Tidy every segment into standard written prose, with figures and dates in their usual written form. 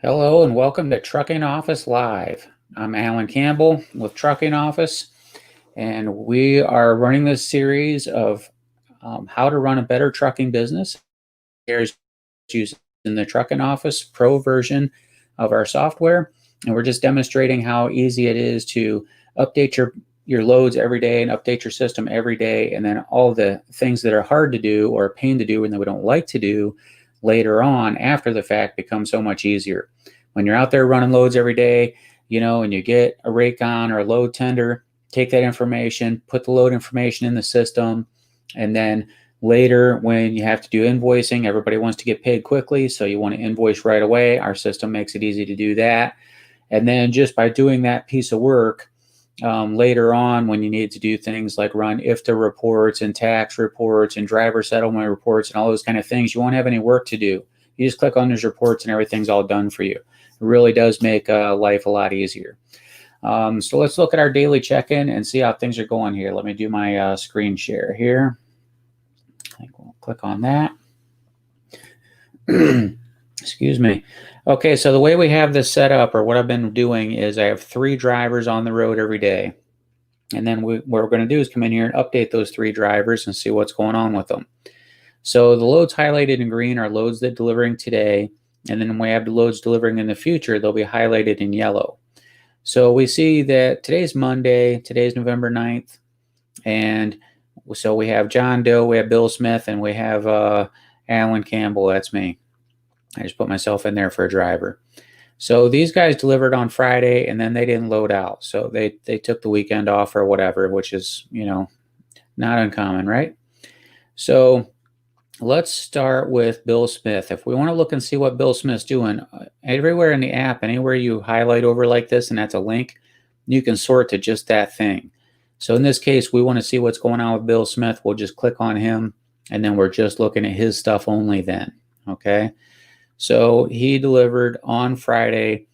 Hello and welcome to Trucking Office Live. I'm Alan Campbell with Trucking Office, and we are running this series of how to run a better trucking business. Here's using the Trucking Office Pro version of our software, and we're just demonstrating how easy it is to update your loads every day and update your system every day, and then all the things that are hard to do or a pain to do and that we don't like to do later on after the fact become so much easier. When you're out there running loads every day, and you get a rake on or a load tender, take that information, put the load information in the system, and then later when you have to do invoicing, everybody wants to get paid quickly, so you want to invoice right away. Our system makes it easy to do that. And then just by doing that piece of work, later on when you need to do things like run IFTA reports and tax reports and driver settlement reports and all those kind of things, you won't have any work to do. You just click on those reports and everything's all done for you. It really does make life a lot easier. So let's look at our daily check-in and see how things are going here. Let me do my screen share here. I think we'll click on that. Excuse me. Okay, so the way we have this set up, or what I've been doing, is I have 3 drivers on the road every day. And then what we're going to do is come in here and update those 3 drivers and see what's going on with them. So the loads highlighted in green are loads that are delivering today. And then when we have the loads delivering in the future, they'll be highlighted in yellow. So we see that today's Monday, today's November 9th. And so we have John Doe, we have Bill Smith, and we have Alan Campbell. That's me. I just put myself in there for a driver. So these guys delivered on Friday, and then they didn't load out. So they took the weekend off or whatever, which is, not uncommon, right? So let's start with Bill Smith. If we want to look and see what Bill Smith's doing, everywhere in the app, anywhere you highlight over like this, and that's a link, you can sort to just that thing. So in this case, we want to see what's going on with Bill Smith. We'll just click on him, and then we're just looking at his stuff only then, okay? So he delivered on Friday.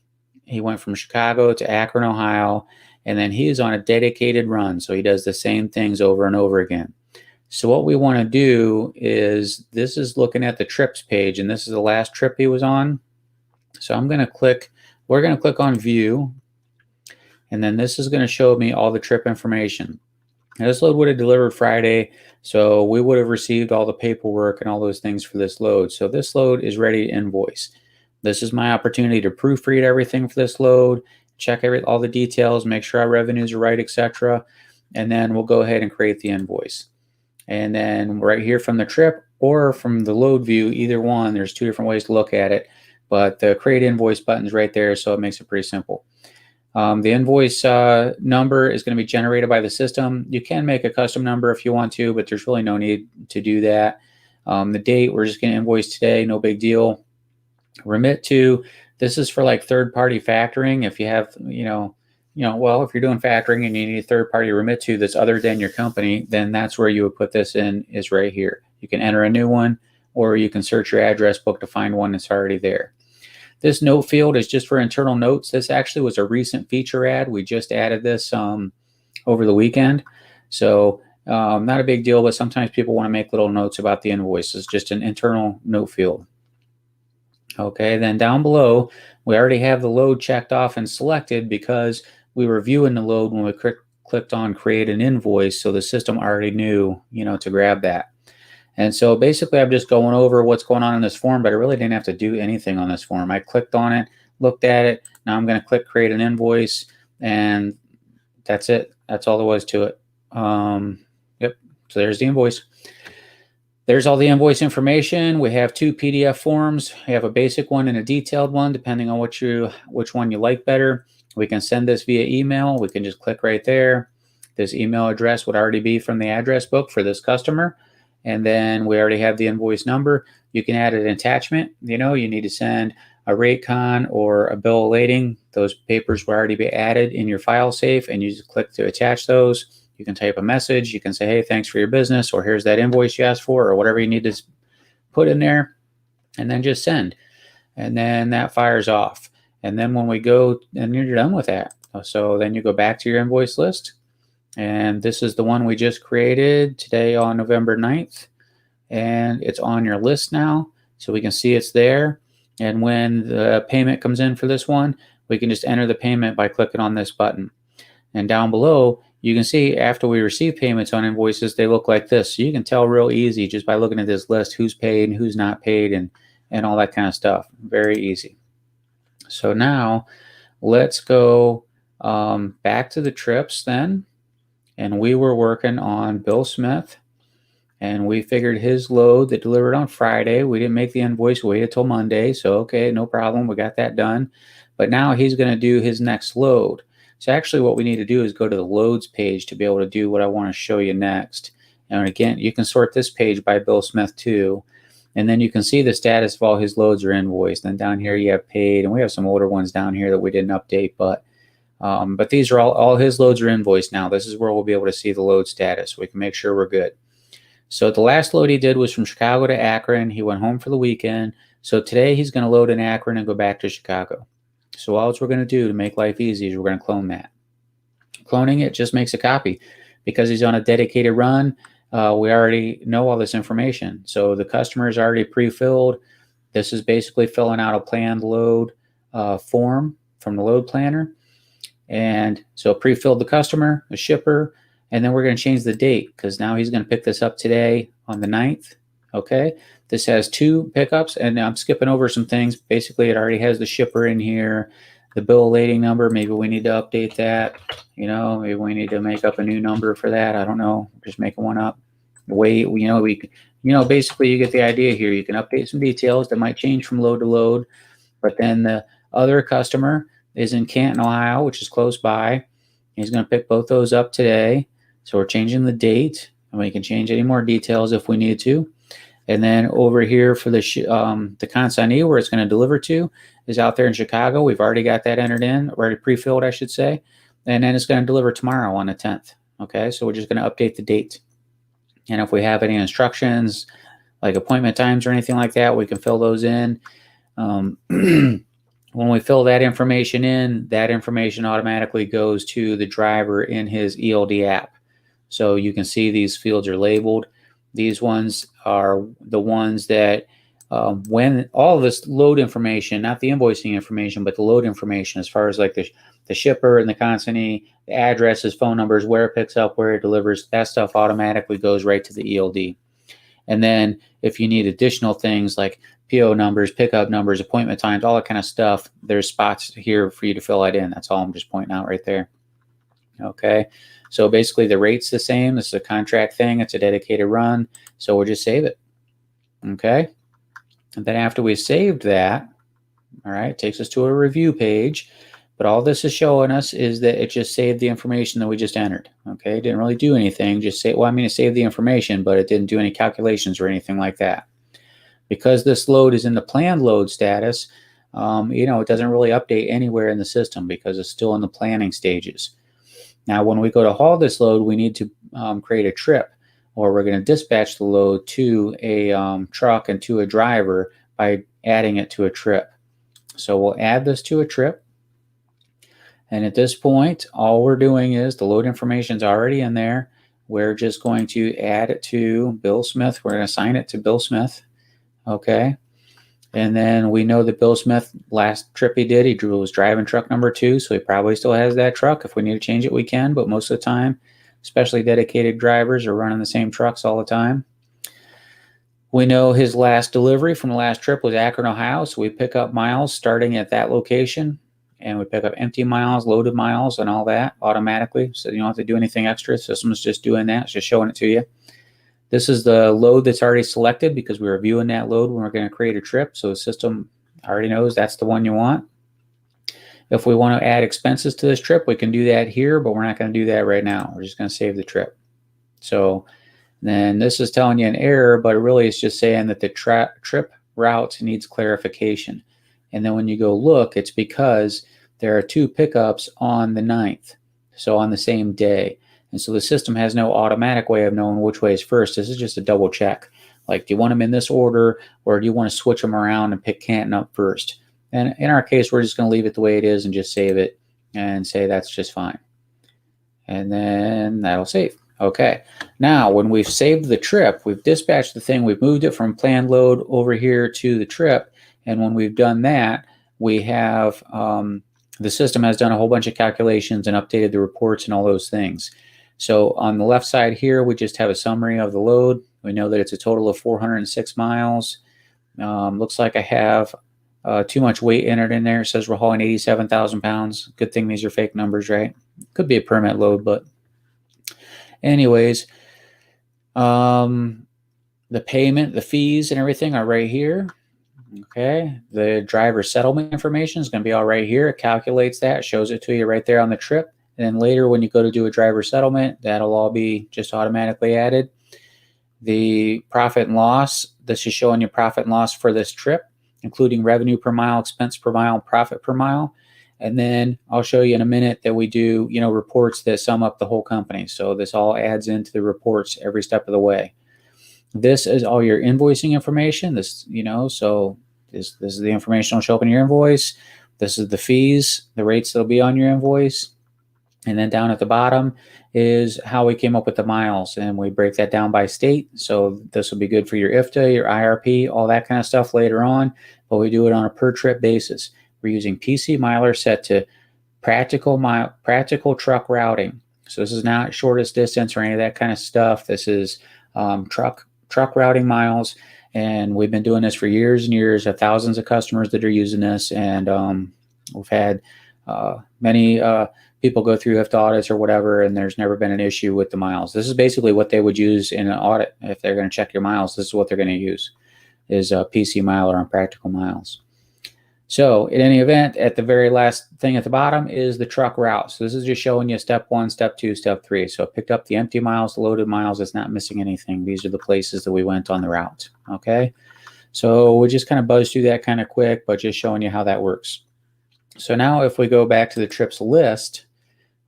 He went from Chicago to Akron, Ohio, and then he's on a dedicated run. So he does the same things over and over again. So what we want to do is, this is looking at the trips page, and this is the last trip he was on. So we're going to click on view, and then this is going to show me all the trip information. Now, this load would have delivered Friday, so we would have received all the paperwork and all those things for this load. So this load is ready to invoice. This is my opportunity to proofread everything for this load, check all the details, make sure our revenues are right, etc. And then we'll go ahead and create the invoice. And then right here from the trip or from the load view, either one, there's 2 different ways to look at it. But the create invoice button is right there, so it makes it pretty simple. The invoice number is going to be generated by the system. You can make a custom number if you want to, but there's really no need to do that. The date, we're just going to invoice today, no big deal. Remit to, this is for like third-party factoring. If you have, if you're doing factoring and you need a third-party remit to that's other than your company, then that's where you would put this in, is right here. You can enter a new one, or you can search your address book to find one that's already there. This note field is just for internal notes. This actually was a recent feature add. We just added this over the weekend. So not a big deal, but sometimes people want to make little notes about the invoices, just an internal note field. Okay, then down below, we already have the load checked off and selected because we were viewing the load when we clicked on create an invoice. So the system already knew, to grab that. And so basically I'm just going over what's going on in this form, but I really didn't have to do anything on this form. I clicked on it, looked at it. Now I'm going to click create an invoice, and that's it. That's all there was to it. Yep. So there's the invoice. There's all the invoice information. We have 2 PDF forms. We have a basic one and a detailed one, depending on which one you like better. We can send this via email. We can just click right there. This email address would already be from the address book for this customer. And then we already have the invoice number. You can add an attachment. You need to send a rate con or a bill of lading. Those papers will already be added in your file safe, and you just click to attach those. You can type a message. You can say, hey, thanks for your business, or here's that invoice you asked for, or whatever you need to put in there, and then just send. And then that fires off. And then when we go, and you're done with that. So then you go back to your invoice list. And this is the one we just created today on November 9th. And it's on your list now. So we can see it's there. And when the payment comes in for this one, we can just enter the payment by clicking on this button. And down below, you can see after we receive payments on invoices, they look like this. So you can tell real easy just by looking at this list who's paid and who's not paid and all that kind of stuff. Very easy. So now let's go back to the trips then. And we were working on Bill Smith. And we figured his load that delivered on Friday, we didn't make the invoice, waited till Monday. So, okay, no problem. We got that done. But now he's going to do his next load. So actually what we need to do is go to the loads page to be able to do what I want to show you next. And again, you can sort this page by Bill Smith too. And then you can see the status of all his loads are invoiced. And down here you have paid, and we have some older ones down here that we didn't update, but these are all his loads are invoiced now. This is where we'll be able to see the load status. We can make sure we're good. So the last load he did was from Chicago to Akron. He went home for the weekend. So today he's going to load in Akron and go back to Chicago. So all we're going to do to make life easy is we're going to clone that. Cloning it just makes a copy. Because he's on a dedicated run, we already know all this information. So the customer is already pre-filled. This is basically filling out a planned load form from the load planner. And so pre-filled the customer, the shipper, and then we're going to change the date because now he's going to pick this up today on the 9th. Okay, this has 2 pickups, and I'm skipping over some things. Basically, it already has the shipper in here, the bill of lading number. Maybe we need to update that. Maybe we need to make up a new number for that. I don't know. Just making one up. The way basically you get the idea here. You can update some details that might change from load to load, but then the other customer is in Canton, Ohio, which is close by. He's going to pick both those up today. So we're changing the date, and we can change any more details if we need to. And then over here for the consignee where it's going to deliver to is out there in Chicago. We've already got that entered in, already pre-filled, I should say. And then it's going to deliver tomorrow on the 10th. Okay, so we're just going to update the date. And if we have any instructions, like appointment times or anything like that, we can fill those in. When we fill that information in, that information automatically goes to the driver in his ELD app. So you can see these fields are labeled. These ones are the ones that when all of this load information, not the invoicing information, but the load information as far as like the shipper and the consignee, the addresses, phone numbers, where it picks up, where it delivers, that stuff automatically goes right to the ELD. And then if you need additional things like PO numbers, pickup numbers, appointment times, all that kind of stuff, there's spots here for you to fill that in. That's all I'm just pointing out right there. Okay, so basically the rate's the same. This is a contract thing. It's a dedicated run. So we'll just save it. Okay, and then after we saved that, all right, it takes us to a review page. But all this is showing us is that it just saved the information that we just entered. Okay, it didn't really do anything. Just say, well, I mean, it saved the information, but it didn't do any calculations or anything like that. Because this load is in the planned load status, it doesn't really update anywhere in the system because it's still in the planning stages. Now, when we go to haul this load, we need to create a trip, or we're going to dispatch the load to a truck and to a driver by adding it to a trip. So we'll add this to a trip. And at this point, all we're doing is the load information is already in there. We're just going to add it to Bill Smith. We're going to assign it to Bill Smith. Okay. And then we know that Bill Smith, last trip he did, he was driving truck number 2, so he probably still has that truck. If we need to change it, we can, but most of the time, especially dedicated drivers, are running the same trucks all the time. We know his last delivery from the last trip was Akron, Ohio, so we pick up miles starting at that location, and we pick up empty miles, loaded miles, and all that automatically, so you don't have to do anything extra. The system's just doing that. It's just showing it to you. This is the load that's already selected because we were viewing that load when we're going to create a trip. So the system already knows that's the one you want. If we want to add expenses to this trip, we can do that here, but we're not going to do that right now. We're just going to save the trip. So then this is telling you an error, but it really is just saying that the trip route needs clarification. And then when you go look, it's because there are 2 pickups on the 9th, so on the same day. And so the system has no automatic way of knowing which way is first. This is just a double check. Like, do you want them in this order, or do you want to switch them around and pick Canton up first? And in our case, we're just going to leave it the way it is and just save it and say that's just fine. And then that'll save. Okay. Now, when we've saved the trip, we've dispatched the thing, we've moved it from planned load over here to the trip, And when we've done that, we have the system has done a whole bunch of calculations and updated the reports and all those things. So on the left side here, we just have a summary of the load. We know that it's a total of 406 miles. Looks like I have too much weight entered in there. It says we're hauling 87,000 pounds. Good thing these are fake numbers, right? Could be a permit load, but anyways, the payment, the fees and everything are right here. Okay, the driver settlement information is going to be all right here. It calculates that, shows it to you right there on the trip. And then later when you go to do a driver settlement, that'll all be just automatically added. The profit and loss, this is showing you profit and loss for this trip, including revenue per mile, expense per mile, profit per mile. And then I'll show you in a minute that we do, reports that sum up the whole company. So this all adds into the reports every step of the way. This is all your invoicing information. This, so this is the information that'll show up in your invoice. This is the fees, the rates that'll be on your invoice. And then down at the bottom is how we came up with the miles, and we break that down by state. So this will be good for your IFTA, your IRP, all that kind of stuff later on, but we do it on a per trip basis. We're using PC Miler set to practical truck routing. So this is not shortest distance or any of that kind of stuff. This is truck routing miles, and we've been doing this for years and years. Have thousands of customers that are using this, and we've had many people go through IFTA audits or whatever, and there's never been an issue with the miles. This is basically what they would use in an audit. If they're going to check your miles, this is what they're going to use, is PC Miler on practical miles. So in any event, at the very last thing at the bottom is the truck route. So this is just showing you step 1, step 2, step 3. So it picked up the empty miles, the loaded miles. It's not missing anything. These are the places that we went on the route. Okay. So we just kind of buzzed through that kind of quick, but just showing you how that works. So now if we go back to the trips list,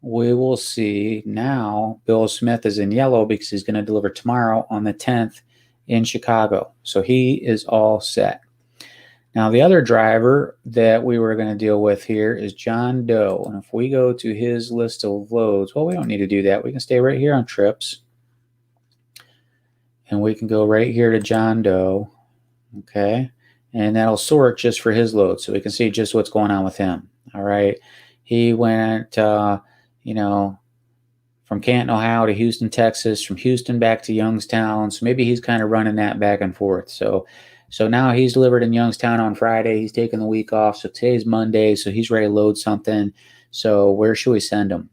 we will see now Bill Smith is in yellow because he's going to deliver tomorrow on the 10th in Chicago. So he is all set. Now the other driver that we were going to deal with here is John Doe. And if we go to his list of loads, well, we don't need to do that. We can stay right here on trips. And we can go right here to John Doe. Okay. And that'll sort just for his load. So we can see just what's going on with him. All right. He went, from Canton, Ohio to Houston, Texas, from Houston back to Youngstown. So maybe he's kind of running that back and forth. So now he's delivered in Youngstown on Friday. He's taking the week off. So today's Monday. So he's ready to load something. So where should we send him?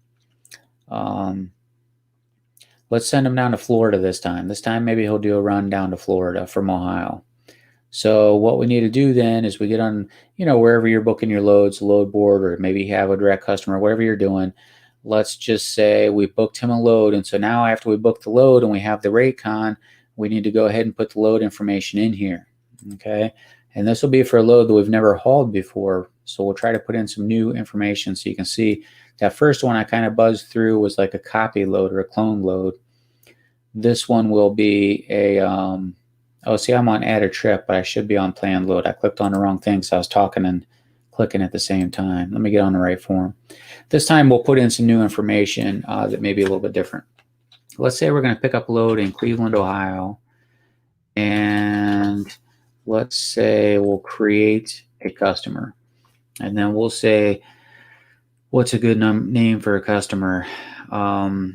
Let's send him down to Florida this time. This time maybe he'll do a run down to Florida from Ohio. So what we need to do then is we get on, wherever you're booking your loads, load board, or maybe you have a direct customer, whatever you're doing. Let's just say we booked him a load. And so now after we book the load and we have the rate con, we need to go ahead and put the load information in here. Okay. And this will be for a load that we've never hauled before. So we'll try to put in some new information so you can see that first one I kind of buzzed through was like a copy load or a clone load. This one will be a, oh, see, I'm on add a trip, but I should be on planned load. I clicked on the wrong thing, so I was talking and clicking at the same time. Let me get on the right form. This time we'll put in some new information that may be a little bit different. Let's say we're going to pick up a load in Cleveland, Ohio, and let's say we'll create a customer. And then we'll say, what's a good name for a customer? We'll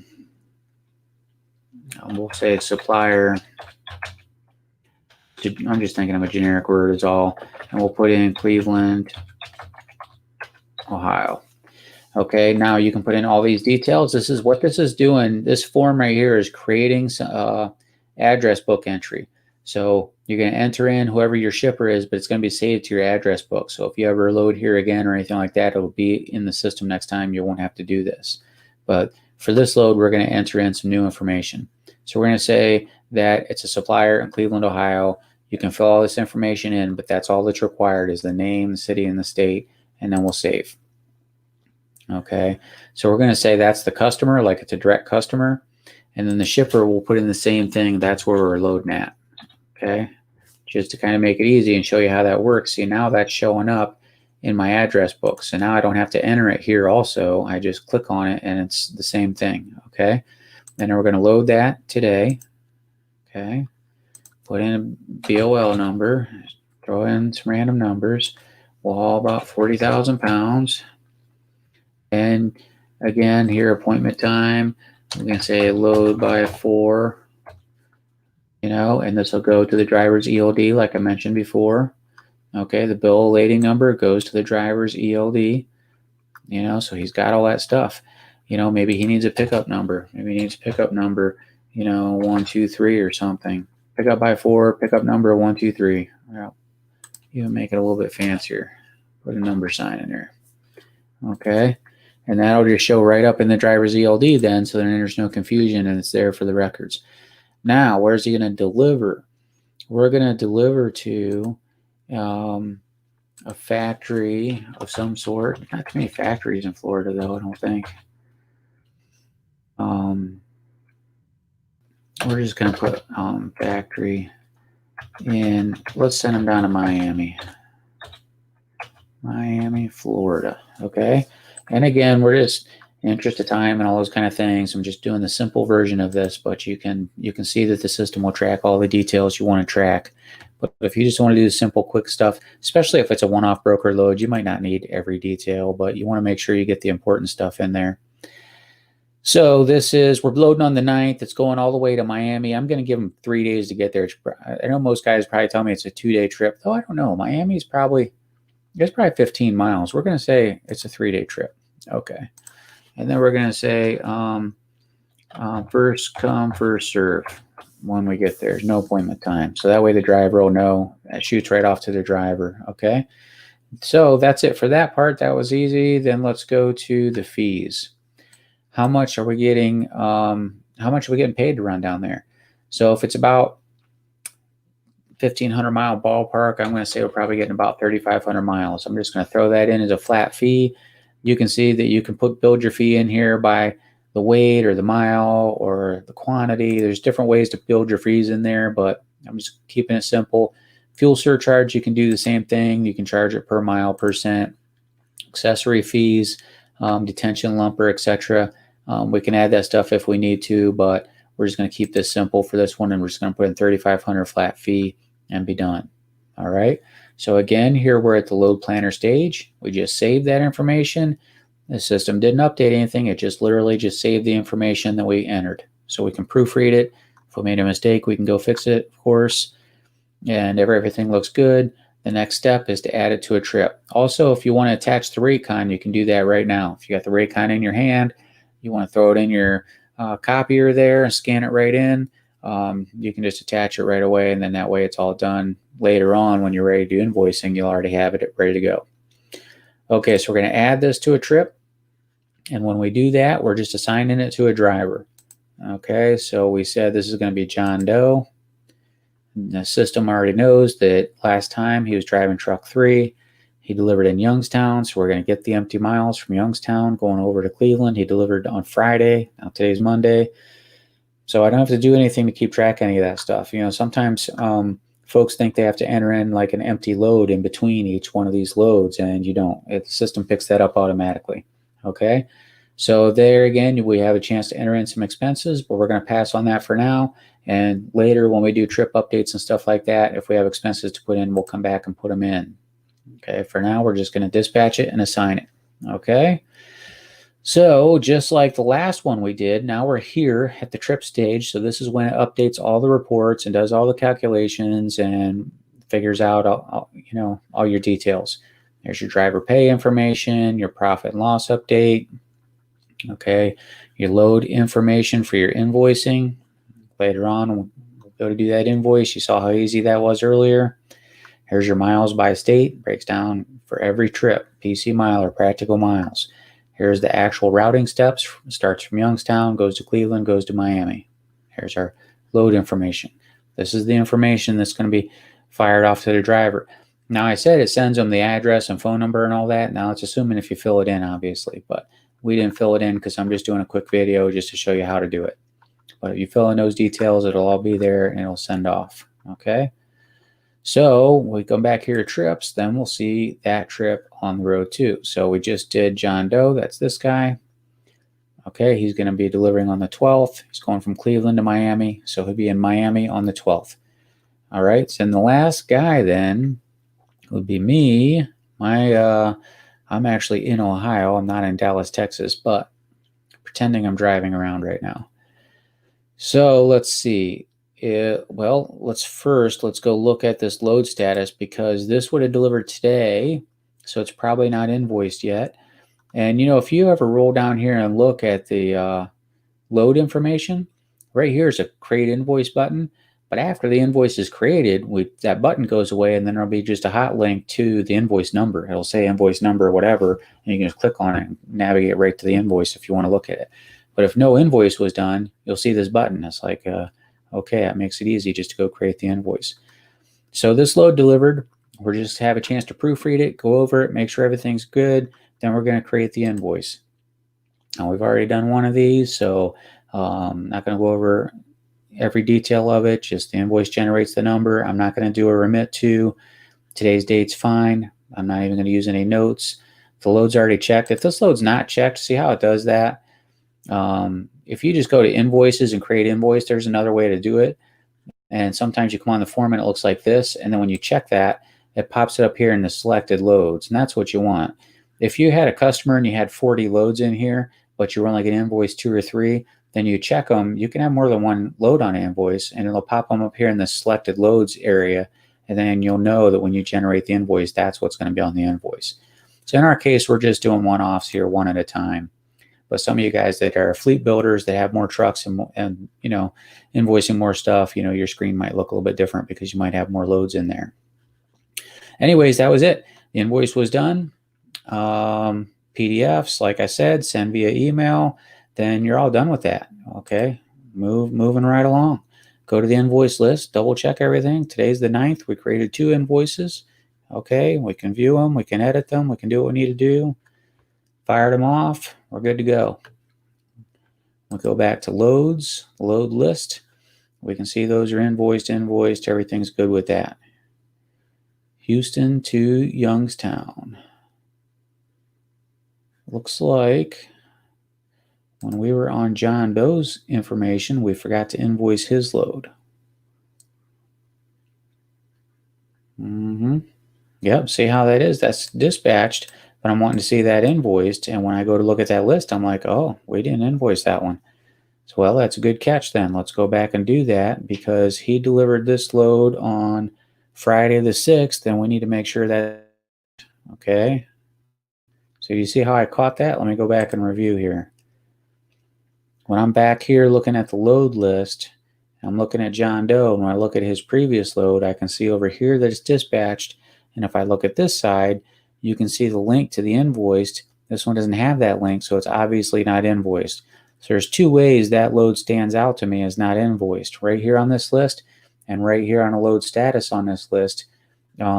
say supplier. I'm just thinking of a generic word is all. And we'll put in Cleveland, Ohio. Okay, now you can put in all these details. This is what this is doing. This form right here is creating address book entry. So you're going to enter in whoever your shipper is, but it's going to be saved to your address book. So if you ever load here again or anything like that, it'll be in the system next time. You won't have to do this. But for this load, we're going to enter in some new information. So we're going to say that it's a supplier in Cleveland, Ohio. You can fill all this information in, but that's all that's required is the name, the city, and the state, and then we'll save. Okay, so we're going to say that's the customer, like it's a direct customer, and then the shipper will put in the same thing. That's where we're loading at. Okay, just to kind of make it easy and show you how that works. See, now that's showing up in my address book. So now I don't have to enter it here also. I just click on it and it's the same thing. Okay, and then we're going to load that today. Okay, put in a BOL number. throw in some random numbers. We'll haul about 40,000 pounds. And again, here, appointment time, we're going to say load by 4, and this will go to the driver's ELD like I mentioned before. Okay, the bill of lading number goes to the driver's ELD, so he's got all that stuff. Maybe he needs a pickup number. Maybe he needs a pickup number, 123 or something. Pickup by 4, pickup number 123. Well, even make it a little bit fancier. Put a number sign in there. Okay, and that'll just show right up in the driver's ELD then, so then there's no confusion and it's there for the records. Now, where's he going to deliver? We're going to deliver to a factory of some sort. Not too many factories in Florida, though, I don't think. We're just going to put factory in. Let's send him down to Miami, Florida. Okay. And again, we're just, in interest of time and all those kind of things, I'm just doing the simple version of this, but you can see that the system will track all the details you want to track. But if you just want to do the simple, quick stuff, especially if it's a one-off broker load, you might not need every detail, but you want to make sure you get the important stuff in there. So we're loading on the 9th. It's going all the way to Miami. I'm going to give them 3 days to get there. I know most guys probably tell me it's a 2-day trip, though I don't know. Miami's probably 15 miles. We're going to say it's a 3-day trip. Okay. And then we're going to say first come, first serve when we get there. There's no appointment time. So that way the driver will know. It shoots right off to the driver. Okay. So that's it for that part. That was easy. Then let's go to the fees. How much are we getting? How much are we getting paid to run down there? So if it's about 1,500 mile ballpark, I'm going to say we're probably getting about 3,500 miles. I'm just going to throw that in as a flat fee. You can see that you can build your fee in here by the weight or the mile or the quantity. There's different ways to build your fees in there, but I'm just keeping it simple. Fuel surcharge, you can do the same thing. You can charge it per mile, %. Accessory fees, detention lumper, etc. We can add that stuff if we need to, but we're just going to keep this simple for this one, and we're just going to put in 3,500 flat fee and be done. All right. So again, here we're at the load planner stage. We just saved that information. The system didn't update anything. It just literally just saved the information that we entered. So we can proofread it. If we made a mistake, we can go fix it, of course. And if everything looks good, the next step is to add it to a trip. Also, if you want to attach the Raycon, you can do that right now. If you got the Raycon in your hand, you want to throw it in your copier there and scan it right in, you can just attach it right away, and then that way it's all done. Later on, when you're ready to do invoicing, you'll already have it ready to go. Okay, so we're going to add this to a trip, and when we do that, we're just assigning it to a driver. Okay, so we said this is going to be John Doe. The system already knows that last time he was driving truck 3. He delivered in Youngstown, so we're going to get the empty miles from Youngstown going over to Cleveland. He delivered on Friday. Now today's Monday. So I don't have to do anything to keep track of any of that stuff. Sometimes folks think they have to enter in like an empty load in between each one of these loads, and you don't. The system picks that up automatically. Okay, so there again, we have a chance to enter in some expenses, but we're going to pass on that for now. And later when we do trip updates and stuff like that, if we have expenses to put in, we'll come back and put them in. Okay, for now, we're just going to dispatch it and assign it. Okay, so just like the last one we did, now we're here at the trip stage. So this is when it updates all the reports and does all the calculations and figures out all your details. There's your driver pay information, your profit and loss update. Okay, your load information for your invoicing. Later on, we'll go to do that invoice. You saw how easy that was earlier. Here's your miles by state. Breaks down for every trip, PC mile or practical miles. Here's the actual routing steps. Starts from Youngstown, goes to Cleveland, goes to Miami. Here's our load information. This is the information that's going to be fired off to the driver. Now, I said it sends them the address and phone number and all that. Now, it's assuming if you fill it in, obviously. But we didn't fill it in because I'm just doing a quick video just to show you how to do it. But if you fill in those details, it'll all be there and it'll send off. Okay? So we come back here to trips, then we'll see that trip on the road too. So we just did John Doe. That's this guy. Okay, he's going to be delivering on the 12th. He's going from Cleveland to Miami. So he'll be in Miami on the 12th. All right, so then the last guy then would be me. I'm actually in Ohio. I'm not in Dallas, Texas, but pretending I'm driving around right now. So let's see. Well, let's go look at this load status because this would have delivered today, so it's probably not invoiced yet. And if you ever roll down here and look at the load information, right here is a create invoice button. But after the invoice is created, that button goes away, and then there'll be just a hot link to the invoice number. It'll say invoice number or whatever, and you can just click on it and navigate right to the invoice if you want to look at it. But if no invoice was done, you'll see this button. It's like, okay, that makes it easy just to go create the invoice. So this load delivered. We're just have a chance to proofread it, go over it, make sure everything's good. Then we're going to create the invoice. Now we've already done one of these, so I'm not going to go over every detail of it. Just the invoice generates the number. I'm not going to do a remit to. Today's date's fine. I'm not even going to use any notes. The load's already checked. If this load's not checked, see how it does that? If you just go to invoices and create invoice, there's another way to do it. And sometimes you come on the form and it looks like this. And then when you check that, it pops it up here in the selected loads. And that's what you want. If you had a customer and you had 40 loads in here, but you run like an invoice 2 or 3, then you check them. You can have more than one load on an invoice, and it'll pop them up here in the selected loads area. And then you'll know that when you generate the invoice, that's what's going to be on the invoice. So in our case, we're just doing one-offs here, one at a time. But some of you guys that are fleet builders that have more trucks and invoicing more stuff, your screen might look a little bit different because you might have more loads in there. Anyways, that was it. The invoice was done. PDFs, like I said, send via email. Then you're all done with that. Okay, moving right along. Go to the invoice list, double check everything. Today's the 9th. We created 2 invoices. Okay, we can view them, we can edit them, we can do what we need to do. Fired them off. We're good to go. We'll go back to loads, load list. We can see those are invoiced. Everything's good with that. Houston to Youngstown. Looks like when we were on John Doe's information, we forgot to invoice his load. Yep, see how that is? That's dispatched, but I'm wanting to see that invoiced. And when I go to look at that list, I'm like, oh, we didn't invoice that one. So, well, that's a good catch then. Let's go back and do that because he delivered this load on Friday the 6th, and we need to make sure that, okay. So you see how I caught that? Let me go back and review here. When I'm back here looking at the load list, I'm looking at John Doe, and when I look at his previous load, I can see over here that it's dispatched. And if I look at this side, you can see the link to the invoiced. This one doesn't have that link, so it's obviously not invoiced. So there's 2 ways that load stands out to me as not invoiced. Right here on this list and right here on a load status on this list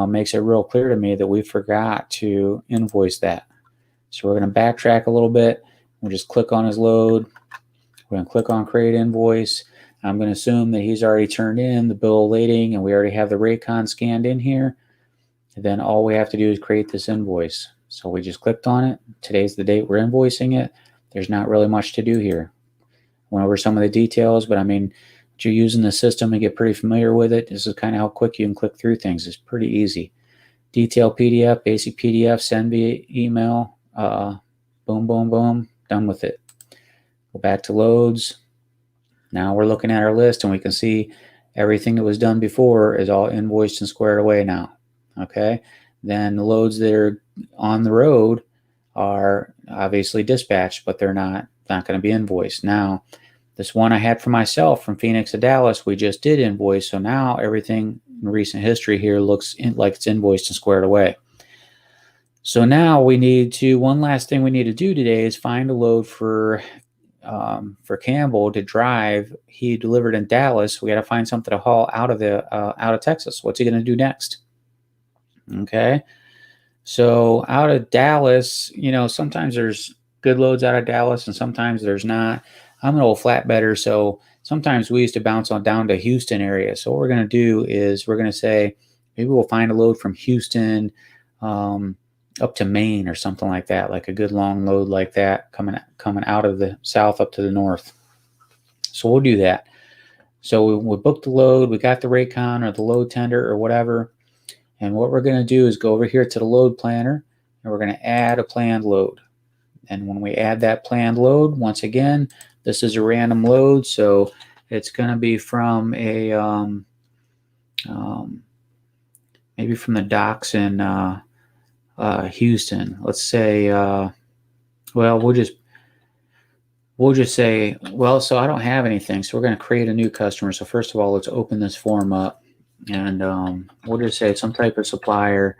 makes it real clear to me that we forgot to invoice that. So we're going to backtrack a little bit. We'll just click on his load. We're going to click on create invoice. I'm going to assume that he's already turned in the bill of lading and we already have the Raycon scanned in here. And then all we have to do is create this invoice. So we just clicked on it. Today's the date we're invoicing it. There's not really much to do here. Went over some of the details, but I mean, if you're using the system and get pretty familiar with it, this is kind of how quick you can click through things. It's pretty easy. Detail PDF, basic PDF, send via email. Boom, boom, boom. Done with it. Go back to loads. Now we're looking at our list and we can see everything that was done before is all invoiced and squared away now. Okay. Then the loads that are on the road are obviously dispatched, but they're not going to be invoiced. Now, this one I had for myself from Phoenix to Dallas, we just did invoice. So now everything in recent history here looks like it's invoiced and squared away. So now we need to, one last thing we need to do today is find a load for Campbell to drive. He delivered in Dallas. We got to find something to haul out of Texas. What's he going to do next? Okay. So out of Dallas, sometimes there's good loads out of Dallas and sometimes there's not. I'm an old flatbedder, so sometimes we used to bounce on down to Houston area. So what we're going to do is we're going to say maybe we'll find a load from Houston up to Maine or something like that, like a good long load like that coming out of the south up to the north. So we'll do that. So we booked the load, we got the Raycon or the load tender or whatever, And what we're going to do is go over here to the load planner, and we're going to add a planned load. And when we add that planned load, once again, this is a random load, so it's going to be from a maybe from the docks in Houston. Let's say, well, we'll just say, well, so I don't have anything, so we're going to create a new customer. So first of all, let's open this form up, and we'll just say some type of supplier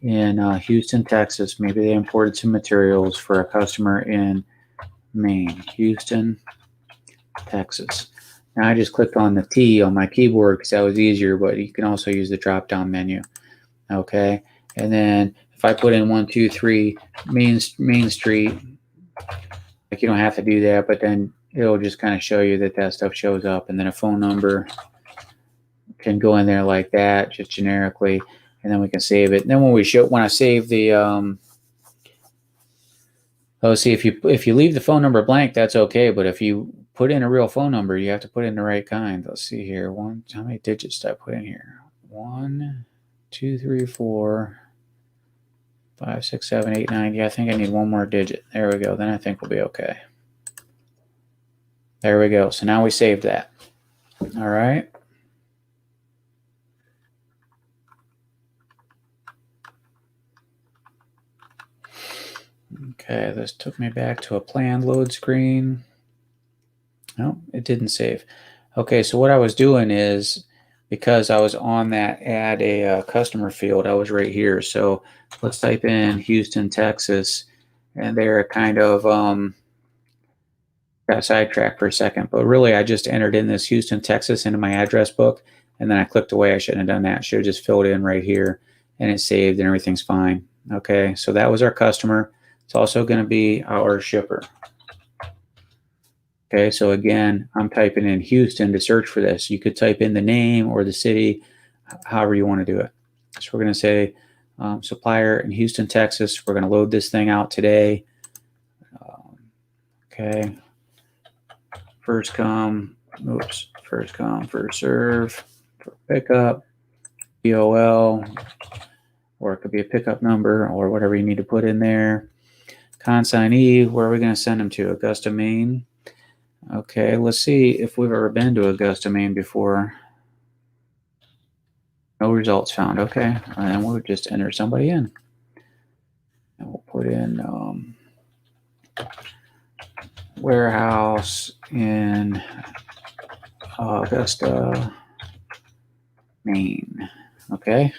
in Houston, Texas. Maybe they imported some materials for a customer in Maine. Houston, Texas. Now I just clicked on the T on my keyboard because that was easier, but you can also use the drop-down menu. Okay, and then if I put in 123 Main Street, like you don't have to do that, but then it'll just kind of show you that stuff shows up, and then a phone number can go in there like that, just generically, and then we can save it. And then when I save the see, if you leave the phone number blank, that's okay, but if you put in a real phone number, you have to put in the right kind. Let's see here. How many digits did I put in here? 1, 2, 3, 4, 5, 6, 7, 8, 9. Yeah, I think I need one more digit. There we go. Then I think we'll be okay. There we go. So now we saved that. All right. Okay, this took me back to a planned load screen. No, it didn't save. Okay, so what I was doing is, because I was on that add a customer field, I was right here. So let's type in Houston, Texas, and there kind of got sidetracked for a second, but really I just entered in this Houston, Texas into my address book, and then I clicked away. I shouldn't have done that. Should have just filled in right here, and it saved, and everything's fine. Okay, so that was our customer. It's also going to be our shipper. Okay, so again, I'm typing in Houston to search for this. You could type in the name or the city, however you want to do it. So we're going to say supplier in Houston, Texas. We're going to load this thing out today. Okay. First come, first serve for pickup, POL, or it could be a pickup number or whatever you need to put in there. Consignee, where are we going to send them to? Augusta, Maine. Okay, let's see if we've ever been to Augusta, Maine before. No results found. Okay, and then we'll just enter somebody in. And we'll put in warehouse in Augusta, Maine. Okay,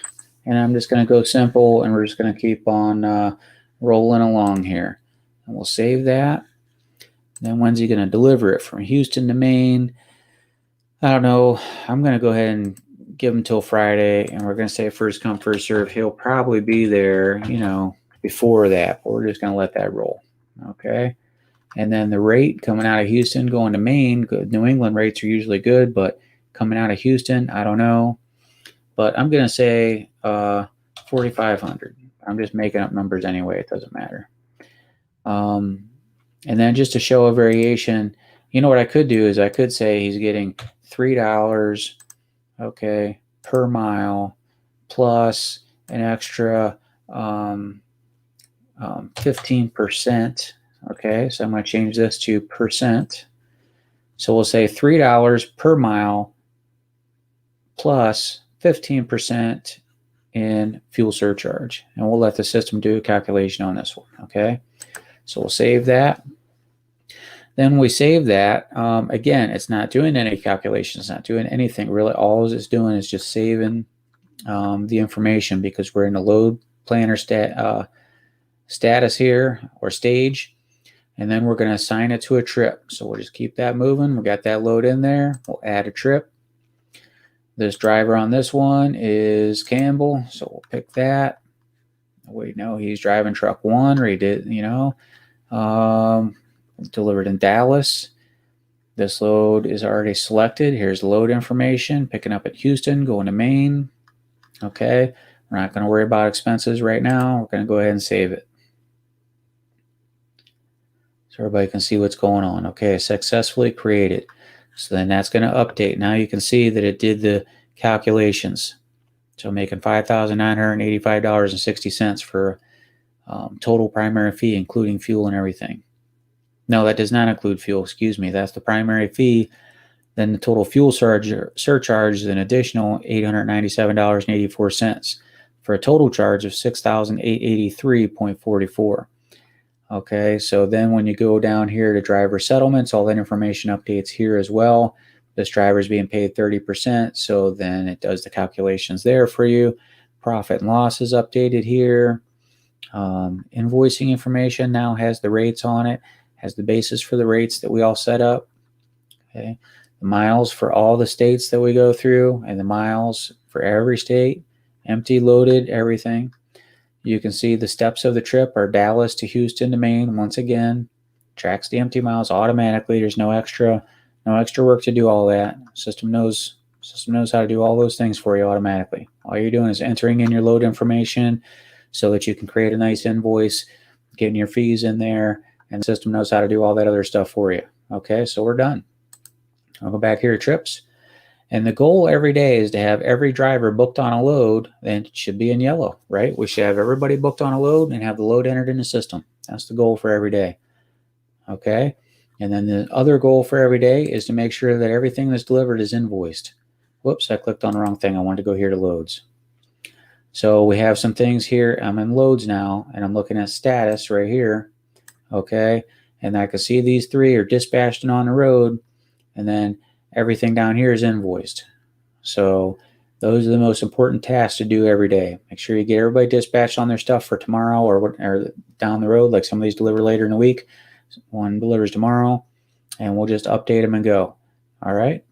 and I'm just going to go simple, and we're just going to keep on rolling along here. And we'll save that. Then when's he going to deliver it? From Houston to Maine? I don't know. I'm going to go ahead and give him till Friday, and we're going to say first come, first serve. He'll probably be there, before that, but we're just going to let that roll. Okay. And then the rate coming out of Houston going to Maine, good. New England rates are usually good, but coming out of Houston, I don't know. But I'm going to say 4,500. I'm just making up numbers anyway. It doesn't matter. And then just to show a variation, what I could do is I could say he's getting $3, okay, per mile plus an extra 15%. Okay, so I'm going to change this to percent. So we'll say $3 per mile plus 15% in fuel surcharge. And we'll let the system do a calculation on this one. Okay, so we'll save that. Then when we save that, again, it's not doing any calculations, it's not doing anything really. All it's doing is just saving the information, because we're in the load planner status here, or stage. And then we're going to assign it to a trip. So we'll just keep that moving. We got that load in there. We'll add a trip. This driver on this one is Campbell, so we'll pick that. We know he's driving truck 1, or he did, delivered in Dallas. This load is already selected. Here's the load information. Picking up at Houston, going to Maine. Okay, we're not going to worry about expenses right now. We're going to go ahead and save it, so everybody can see what's going on. Okay, successfully created. So then that's going to update. Now you can see that it did the calculations. So making $5,985.60 for total primary fee, including fuel and everything. No, that does not include fuel. Excuse me. That's the primary fee. Then the total fuel surcharge is an additional $897.84 for a total charge of $6,883.44. Okay, so then when you go down here to driver settlements, all that information updates here as well. This driver is being paid 30%, so then it does the calculations there for you. Profit and loss is updated here. Invoicing information now has the rates on it, has the basis for the rates that we all set up. Okay, the miles for all the states that we go through, and the miles for every state, empty, loaded, everything. You can see the steps of the trip are Dallas to Houston to Maine. Once again, tracks the empty miles automatically. There's no extra work to do all that. System knows how to do all those things for you automatically. All you're doing is entering in your load information so that you can create a nice invoice, getting your fees in there, and the system knows how to do all that other stuff for you. Okay, so we're done. I'll go back here to trips. And the goal every day is to have every driver booked on a load, and it should be in yellow, right? We should have everybody booked on a load and have the load entered in the system. That's the goal for every day. Okay? And then the other goal for every day is to make sure that everything that's delivered is invoiced. Whoops, I clicked on the wrong thing. I wanted to go here to loads. So we have some things here. I'm in loads now, and I'm looking at status right here. Okay? And I can see these three are dispatched and on the road, and then everything down here is invoiced. So those are the most important tasks to do every day. Make sure you get everybody dispatched on their stuff for tomorrow or down the road, like some of these deliver later in the week. One delivers tomorrow, and we'll just update them and go. All right.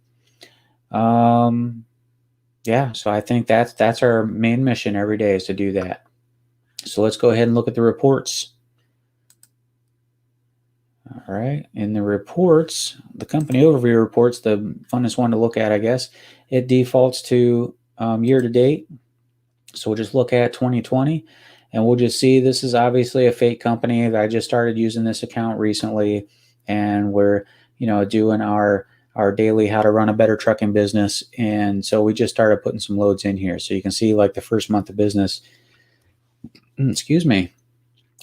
Yeah, so I think that's our main mission every day is to do that. So let's go ahead and look at the reports. All right, in the reports, the company overview reports, the funnest one to look at, I guess, it defaults to year to date. So we'll just look at 2020, and we'll just see this is obviously a fake company. I just started using this account recently, and we're doing our daily how to run a better trucking business, and so we just started putting some loads in here. So you can see like the first month of business. Excuse me.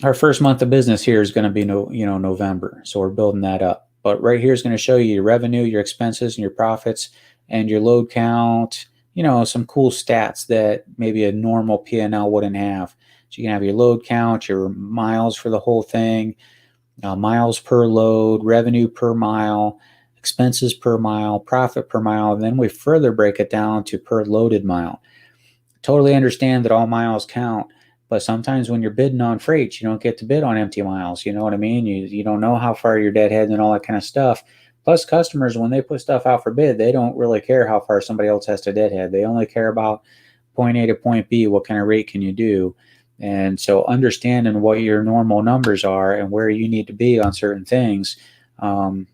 Our first month of business here is going to be November, so we're building that up. But right here is going to show you your revenue, your expenses, and your profits, and your load count. Some cool stats that maybe a normal P&L wouldn't have. So you can have your load count, your miles for the whole thing, miles per load, revenue per mile, expenses per mile, profit per mile, and then we further break it down to per loaded mile. Totally understand that all miles count. But sometimes when you're bidding on freight, you don't get to bid on empty miles. You know what I mean? You don't know how far you're deadheading and all that kind of stuff. Plus, customers, when they put stuff out for bid, they don't really care how far somebody else has to deadhead. They only care about point A to point B. What kind of rate can you do? And so understanding what your normal numbers are and where you need to be on certain things, seeing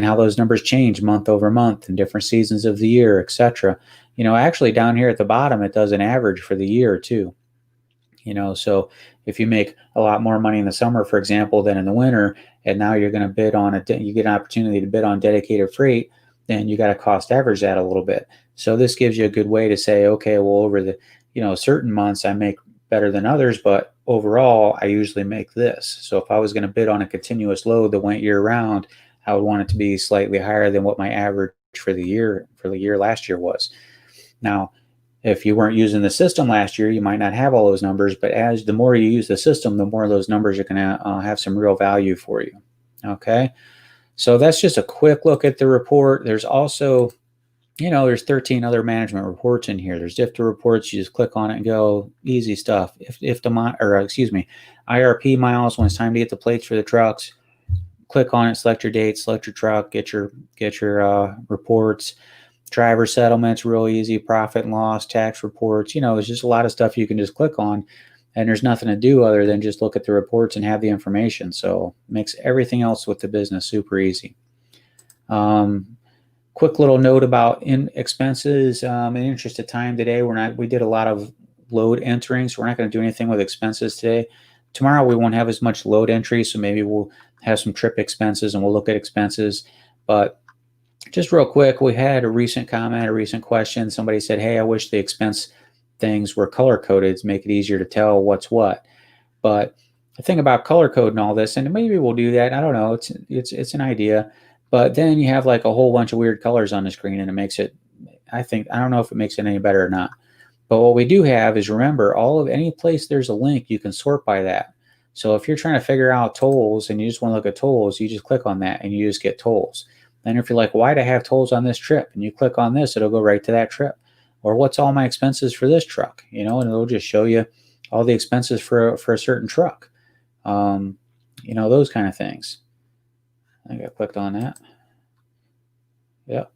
how those numbers change month over month in different seasons of the year, etc. Actually down here at the bottom, it does an average for the year too. So if you make a lot more money in the summer, for example, than in the winter, and now you're going to bid on you get an opportunity to bid on dedicated freight, then you got to cost average that a little bit. So this gives you a good way to say, okay, well, over the, certain months I make better than others, but overall I usually make this. So if I was going to bid on a continuous load that went year round, I would want it to be slightly higher than what my average for the year last year was. Now, if you weren't using the system last year, you might not have all those numbers, but the more you use the system, the more those numbers are going to have some real value for you. Okay, so that's just a quick look at the report. There's also, there's 13 other management reports in here. There's DIFTA reports. You just click on it and go. Easy stuff. IRP miles when it's time to get the plates for the trucks. Click on it, select your date, select your truck, get your reports. Driver settlements, real easy. Profit and loss, tax reports. There's just a lot of stuff you can just click on, and there's nothing to do other than just look at the reports and have the information. So it makes everything else with the business super easy. Quick little note about expenses. In the interest of time today, we did a lot of load entering, so we're not going to do anything with expenses today. Tomorrow we won't have as much load entry, so maybe we'll have some trip expenses and we'll look at expenses. But Just real quick, we had a recent comment, a recent question. Somebody said, hey, I wish the expense things were color coded to make it easier to tell what's what. But the thing about color code and all this, and maybe we'll do that. I don't know. It's an idea, but then you have like a whole bunch of weird colors on the screen, and it makes it. I don't know if it makes it any better or not. But what we do have is, remember, all of any place there's a link, you can sort by that. So if you're trying to figure out tolls and you just want to look at tolls, you just click on that and you just get tolls. Then if you're like, why do I have tolls on this trip? And you click on this, it'll go right to that trip. Or what's all my expenses for this truck? And it'll just show you all the expenses for a certain truck. Those kind of things. I think I clicked on that. Yep.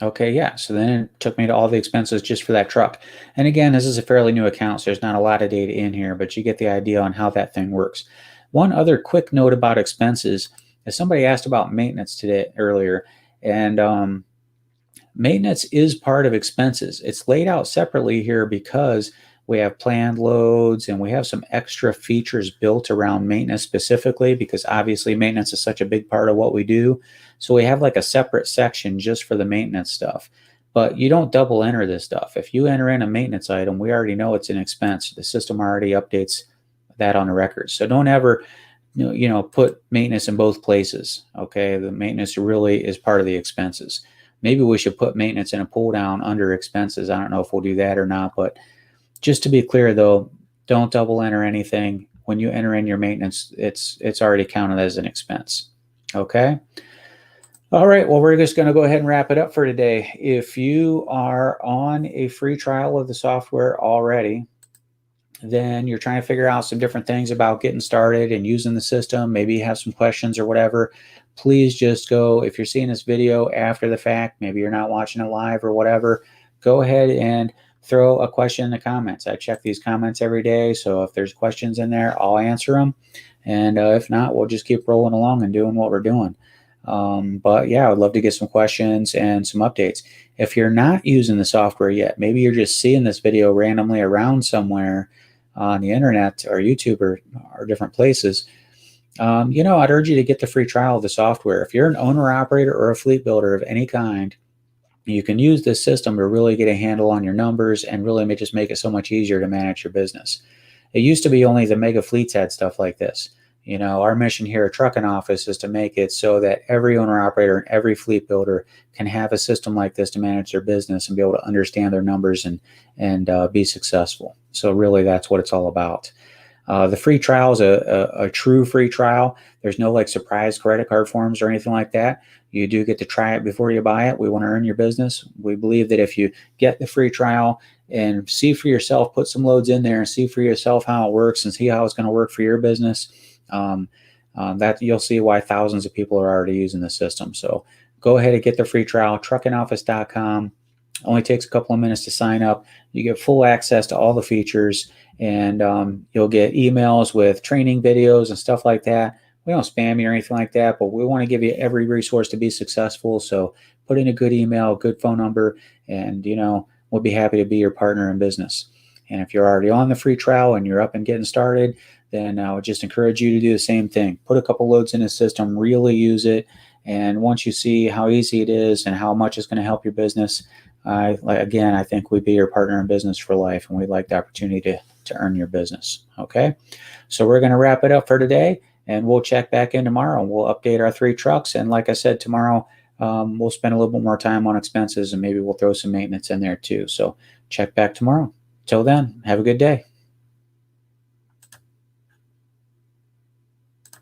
Okay, yeah. So then it took me to all the expenses just for that truck. And again, this is a fairly new account, so there's not a lot of data in here, but you get the idea on how that thing works. One other quick note about expenses is somebody asked about maintenance earlier, and maintenance is part of expenses. It's laid out separately here because we have planned loads and we have some extra features built around maintenance specifically, because obviously maintenance is such a big part of what we do. So we have like a separate section just for the maintenance stuff. But you don't double enter this stuff. If you enter in a maintenance item, we already know it's an expense. The system already updates that on the record. So don't ever put maintenance in both places. Okay, the maintenance really is part of the expenses. Maybe we should put maintenance in a pull down under expenses. I don't know if we'll do that or not, but just to be clear though, don't double enter anything. When you enter in your maintenance, it's already counted as an expense. Okay. All right. Well, we're just going to go ahead and wrap it up for today. If you are on a free trial of the software already, then you're trying to figure out some different things about getting started and using the system, maybe you have some questions or whatever, please just go, if you're seeing this video after the fact, maybe you're not watching it live or whatever, go ahead and throw a question in the comments. I check these comments every day, so if there's questions in there, I'll answer them. And if not, we'll just keep rolling along and doing what we're doing. But yeah, I would love to get some questions and some updates. If you're not using the software yet, maybe you're just seeing this video randomly around somewhere on the internet or YouTube or different places, I'd urge you to get the free trial of the software. If you're an owner operator or a fleet builder of any kind, you can use this system to really get a handle on your numbers and really just make it so much easier to manage your business. It used to be only the mega fleets had stuff like this. Our mission here at Trucking Office is to make it so that every owner operator and every fleet builder can have a system like this to manage their business and be able to understand their numbers and be successful. So really, that's what it's all about. The free trial is a true free trial. There's no like surprise credit card forms or anything like that. You do get to try it before you buy it. We want to earn your business. We believe that if you get the free trial and see for yourself, put some loads in there and see for yourself how it works and see how it's going to work for your business, that you'll see why thousands of people are already using the system. So go ahead and get the free trial, truckingoffice.com. Only takes a couple of minutes to sign up. You get full access to all the features, and you'll get emails with training videos and stuff like that. We don't spam you or anything like that, but we want to give you every resource to be successful. So put in a good email, good phone number, and we'll be happy to be your partner in business. And if you're already on the free trial and you're up and getting started, then I would just encourage you to do the same thing. Put a couple loads in the system, really use it. And once you see how easy it is and how much it's going to help your business, I think we'd be your partner in business for life, and we'd like the opportunity to earn your business. Okay, so we're going to wrap it up for today, and we'll check back in tomorrow. We'll update our 3 trucks, and like I said, tomorrow we'll spend a little bit more time on expenses, and maybe we'll throw some maintenance in there too. So check back tomorrow. Till then, have a good day.